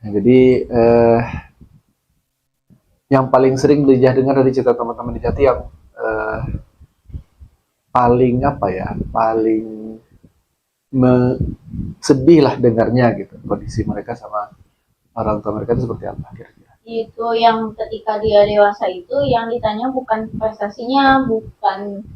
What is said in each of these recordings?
Nah, jadi yang paling sering Dijah dengar dari cerita teman-teman di Jati yang paling apa ya, paling sedih lah dengarnya gitu, kondisi mereka sama orang tua mereka itu seperti apa kira-kira? Itu yang ketika dia dewasa itu yang ditanya bukan prestasinya, bukan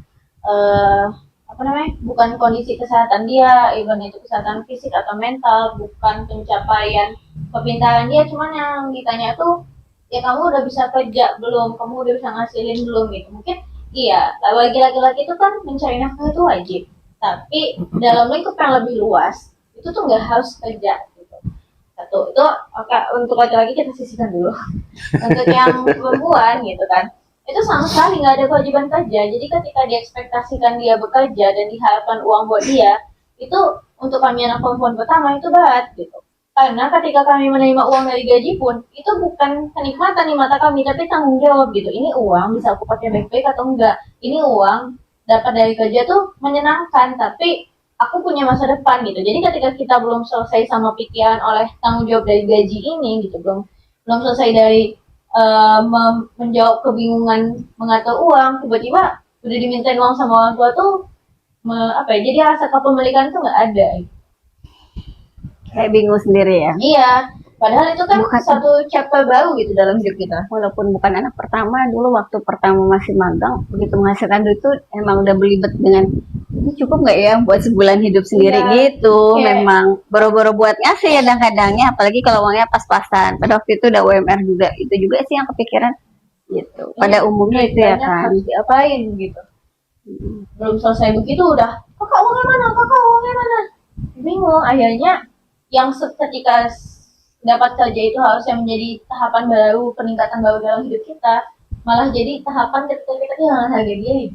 eh, apa namanya, bukan kondisi kesehatan dia, even itu kesehatan fisik atau mental, bukan pencapaian kepintaran dia, cuman yang ditanya tuh ya kamu udah bisa kerja belum, kamu udah bisa ngasilin belum gitu. Mungkin iya, bagi laki-laki itu kan mencari nafkah itu wajib, tapi dalam lingkup yang lebih luas itu tuh nggak harus kerja gitu. Satu itu oke, untuk laki-laki kita sisihkan dulu. Untuk yang perempuan gitu kan, itu sama sekali nggak ada kewajiban kerja. Jadi ketika diekspektasikan dia bekerja dan diharapkan uang buat dia, itu untuk kami anak perempuan pertama itu berat gitu. Karena ketika kami menerima uang dari gaji pun, itu bukan kenikmatan di mata kami, tapi tanggung jawab gitu. Ini uang bisa aku pakai baik-baik atau enggak. Ini uang dapat dari kerja tuh menyenangkan, tapi aku punya masa depan gitu. Jadi ketika kita belum selesai sama pikiran oleh tanggung jawab dari gaji ini gitu, belum belum selesai dari menjawab kebingungan mengatur uang, tiba-tiba udah dimintain uang sama orang tua tuh apa ya, jadi rasa kepemilikan tuh nggak ada. Kayak bingung sendiri ya. Iya, padahal itu kan Bukan, satu chapter baru gitu dalam hidup kita. walaupun bukan anak pertama, dulu waktu pertama masih magang, begitu menghasilkan duit itu emang udah belibet dengan ini cukup nggak ya buat sebulan hidup sendiri gitu. Memang boro-boro buat ngasih kadang-kadangnya, apalagi kalau uangnya pas-pasan. Pada waktu itu udah UMR juga, itu juga sih yang kepikiran gitu. Pada umumnya itu ya kan. Harus diapain gitu. Belum selesai begitu udah, kakak uangnya mana, kakak uangnya mana. Bingung, akhirnya yang ketika dapat kerja itu harusnya menjadi tahapan baru, peningkatan baru dalam hidup kita, malah jadi tahapan ketika kita kehilangan harga diri.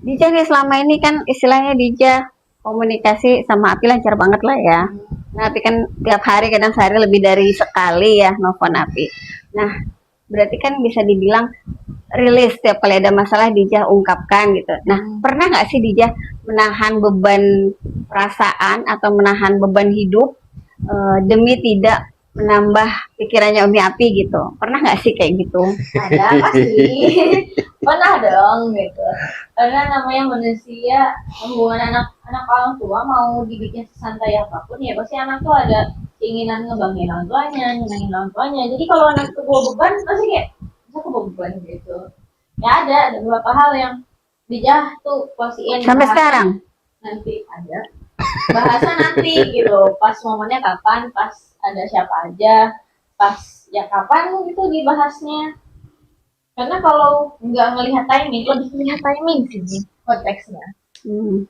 Dija nih selama ini kan istilahnya Dija komunikasi sama Api lancar banget lah ya. Nah, Api kan tiap hari kadang sehari lebih dari sekali ya nelfon Api. Nah, berarti kan bisa dibilang rilis setiap kali ada masalah Dija ungkapkan gitu. Nah, pernah nggak sih Dija menahan beban perasaan atau menahan beban hidup demi tidak menambah pikirannya Umi Api gitu? Pernah nggak sih kayak gitu? Ada pasti, pernah dong gitu. Karena namanya manusia, hubungan anak orang tua mau dibikin sesantai apapun ya pasti anak tuh ada keinginan ngebanggain orang tuanya, nyenengin orang tuanya. Jadi kalau anak tuh bawa beban pasti kayak bisa aku bawa beban gitu. Ya ada beberapa hal yang Dijah tuh pastiin sampai sekarang. Nanti ada bahasa nanti gitu, pas momennya kapan, pas ada siapa aja, pas ya kapan gitu dibahasnya. Karena kalau nggak ngelihat timing, lebih melihat timing sih konteksnya.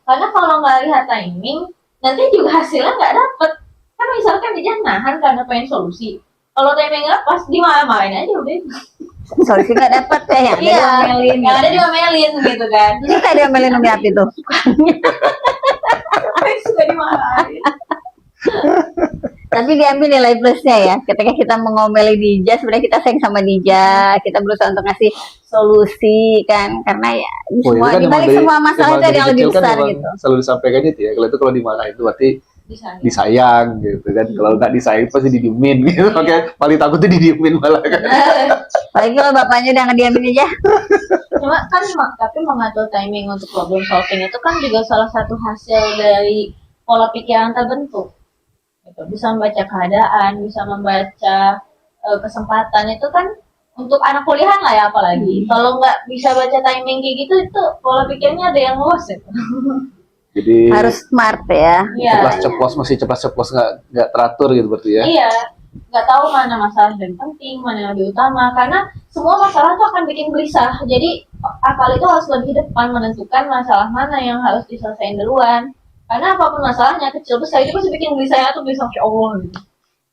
Karena kalau nggak lihat timing, nanti juga hasilnya nggak dapet. Kan misalkan dia nahan karena pengen solusi, kalau timing nggak pas dimarah-marahin aja udah. Solusi nggak dapat ya, yang ada diomelin. Yang ada diomelin gitu kan. Kita diomelin Umi Api tuh. Suka dimarahin. Tapi diambil nilai plusnya ya. Ketika kita mengomeli Dija, sebenarnya kita sayang sama Dija, kita berusaha untuk ngasih solusi kan, karena ya semua kan dibalik semua masalah itu ada yang lebih besar kan gitu. Selalu disampaikan itu ya. Kalau itu kalau dimarah itu berarti disayang gitu kan. Kalau nggak disayang pasti didiemin gitu. Oke, paling takut tuh didiemin malah kan. Apalagi kalau bapaknya udah ngediamin aja. Cuma kan tapi mengatur timing untuk problem solving itu kan juga salah satu hasil dari pola pikiran terbentuk. Gitu. Bisa membaca keadaan, bisa membaca kesempatan, itu kan untuk anak kuliahan lah ya apalagi. Kalau nggak bisa baca timing kayak gitu, itu pola pikirnya ada yang luas gitu. Jadi harus smart ya. Ceplas-ceplos, masih ceplas-ceplos nggak teratur gitu berarti ya. Iya, nggak tahu mana masalah yang penting, mana yang lebih utama, karena semua masalah tuh akan bikin gelisah. Jadi akal itu harus lebih depan menentukan masalah mana yang harus diselesaikan duluan. Karena apapun masalahnya, kecil besar, itu pasti bikin gelisah atau gelisah ya Allah gitu.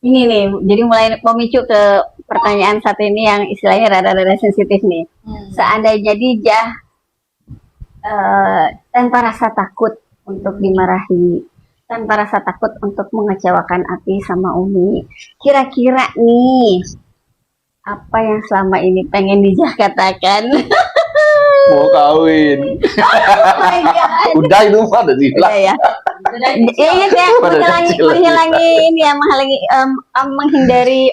Ini nih, jadi mulai memicu ke pertanyaan satu ini yang istilahnya rada-rada sensitif nih. Seandainya Dija tanpa rasa takut untuk dimarahi, tanpa rasa takut untuk mengecewakan Api sama Umi, kira-kira nih apa yang selama ini pengen Dija katakan? Mau kawin. Oh my God. Udah itu mah udah Udah ya. dari kecil. Iya ya, Pada kecil. menghilangi ini ya, menghindari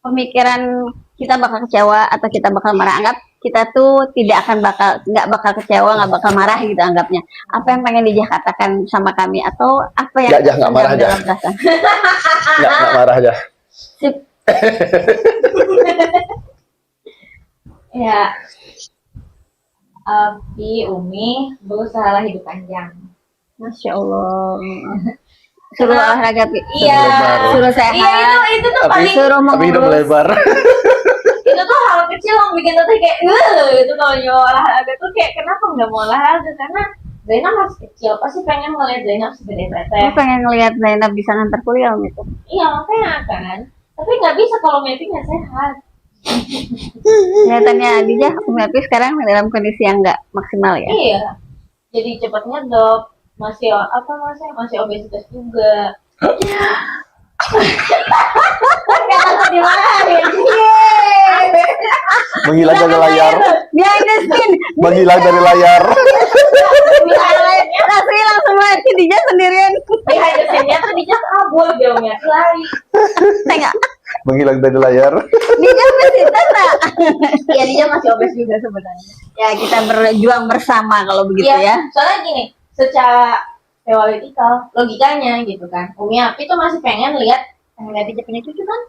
pemikiran kita bakal kecewa atau kita bakal marah. Anggap kita tuh nggak bakal kecewa, nggak bakal marah gitu anggapnya. Apa yang pengen Dija katakan sama kami atau apa yang Nggak marah aja. dalam perasaan? Nggak marah aja. Sip. Ya, Abi, Umi berusaha hidup panjang. Masya Allah. Suruh olahraga, Pi. Iya. Suruh sehat. Iya, itu tuh Tapi- paling Suruh Tapi hidup mengurus. lebar. itu tuh hal kecil yang bikin teteh kayak itu kalau nyawa olahraga tuh kayak kenapa nggak mau olahraga, karena Zainab masih kecil, pasti pengen ngeliat Zainab segede teteh. Aku pengen ngelihat Zainab bisa ngantar kuliah Om, itu. Iya makanya kan, tapi nggak bisa kalau Mepi nggak sehat. Kelihatannya Dija, Om Happy sekarang dalam kondisi yang nggak maksimal ya. Iya, jadi cepat ngedop, masih obesitas juga. Kata di mana hari ini? Menghilang dari layar. Behind the scene. Menghilang dari layar. Langsung hilang semua, Dija sendirian. Behind the scene-nya tuh dia kabur jauhnya lari. Saya nggak. Menghilang dari layar. Dija obesitas nggak? Iya dia masih obes juga sebenarnya. Ya kita berjuang bersama kalau begitu Iya, ya. soalnya gini, secara teoretikal, logikanya gitu kan. Umi Api tuh masih pengen lihat dia punya cucu kan?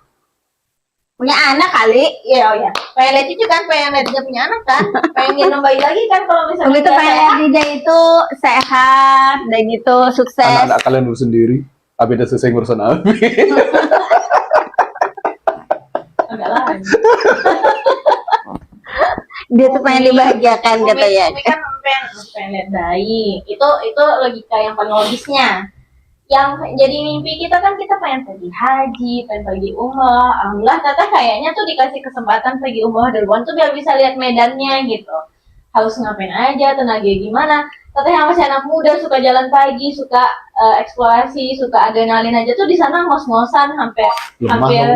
Punya anak kali. Iya, oh ya. Pengen lihat cucu kan, pengen lihat dia punya anak kan? Pengen gendong bayi lagi kan kalau misalnya Begitu dia pengen sehat. lihat Dija itu sehat dan gitu sukses. Anak-anak kalian urus sendiri. Abi udah selesai ngurusin Abi. Agak lain. Dia tuh pengen dibahagiakan katanya. Umi kan pengen lihat bayi. Itu logika yang paling logisnya. Yang jadi mimpi kita kan kita pengen pergi haji, pengen pergi umrah. Alhamdulillah Tata kayaknya tuh dikasih kesempatan pergi umrah duluan tuh biar bisa lihat medannya gitu. Harus ngapain aja, tenaga gimana. Tata yang masih anak muda, suka jalan pagi, suka eksplorasi, suka adrenalin aja tuh di sana ngos-ngosan sampai hampir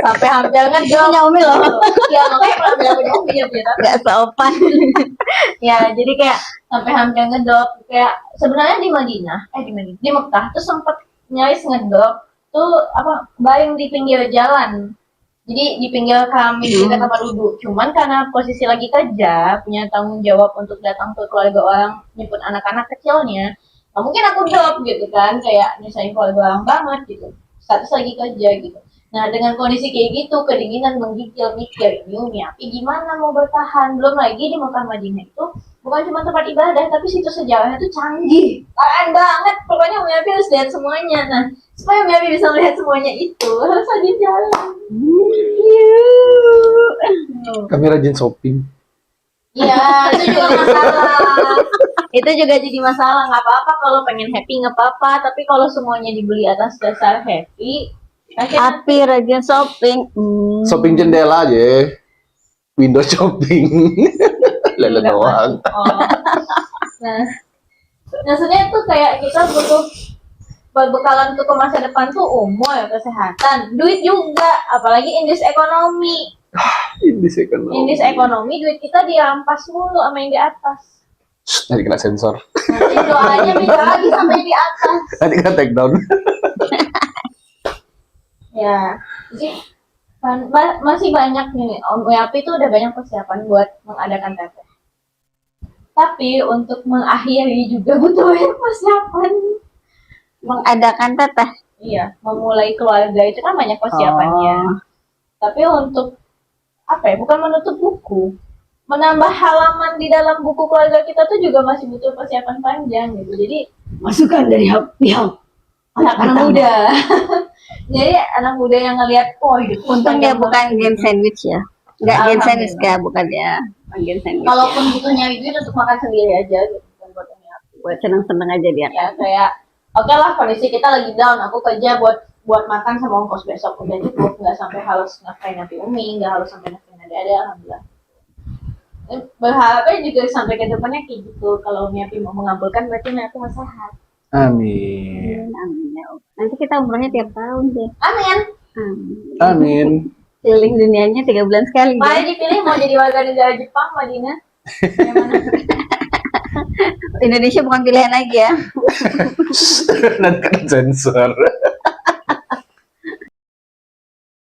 sampai hampir ngedrop. Punya Umi loh. Ya makanya kalau punya Umi ya punya Tata. Gak sopan. Ya jadi kayak sampai hampir ngedrop, kayak sebenarnya di Madinah di Mekah tuh sempet nyaris ngedrop tuh apa bayang di pinggir jalan, jadi di pinggir kami di dekat tempat duduk, cuman karena posisi lagi kerja punya tanggung jawab untuk datang ke keluarga orang nyebut anak-anak kecilnya, nah, mungkin aku drop gitu kan, kayak nyusahin keluarga orang banget gitu, status lagi kerja gitu. Nah dengan kondisi kayak gitu, kedinginan menggigil, mikir ini Umi Api gimana mau bertahan, belum lagi di Mekah Madinah itu bukan cuma tempat ibadah, tapi situs sejarahnya tuh canggih, keren banget. Pokoknya Umi Api harus lihat semuanya. Nah, supaya Umi Api bisa melihat semuanya itu, harus ada jalan. Kami rajin shopping. Iya, itu juga masalah. Itu juga jadi masalah. Nggak apa-apa kalau pengen happy, nggak apa-apa. Tapi kalau semuanya dibeli atas dasar happy, akhirnya Api rajin shopping. Shopping jendela aja. Window shopping. Lele nggak doang. masuk. Oh. Nah, maksudnya tuh kayak kita butuh berbekalan untuk ke masa depan tuh umur, kesehatan, duit juga, apalagi indeks ekonomi. Indeks ekonomi duit kita dirampas mulu sama yang di atas. Nanti kena sensor. Nanti doanya beda lagi sampai di atas. Nanti kena take down. Ya, jadi kan masih banyak nih. Om Yapi tuh udah banyak persiapan buat mengadakan teteh. Tapi untuk mengakhiri juga butuh banyak persiapan. Mengadakan teteh. Iya, memulai keluarga itu kan banyak persiapannya. Oh. Tapi untuk apa ya? Bukan menutup buku, menambah halaman di dalam buku keluarga kita tuh juga masih butuh persiapan panjang gitu. Jadi Masukan dari pihak anak-anak muda. Jadi anak muda yang ngelihat, oh hidup Untung dia bukan gen sandwich ya. Enggak gen Alhamdulillah. sandwich ya, bukan ya. Bukan gen sandwich. Kalaupun gitu nyari duit untuk makan sendiri aja gitu, bukan buat Umi Api. Buat seneng-seneng aja dia. Ya kayak oke lah kondisi kita lagi down, aku kerja buat makan sama ongkos besok udah cukup, nggak sampai harus nafkahin Nabi Umi, nggak harus sampai nafkahin ada alhamdulillah. Berharapnya juga sampai ke depannya kayak gitu. Kalau Umi Api mau mengabulkan berarti Umi Api mau sehat. Amin. Amin ya Allah. Nanti kita umrohnya tiap tahun deh. Amin. Amin. Amin. Keliling dunianya 3 bulan sekali. Mari Ya. dipilih mau jadi warga negara Jepang, Madinah. Yang mana? Indonesia bukan pilihan lagi ya. Nanti kena sensor.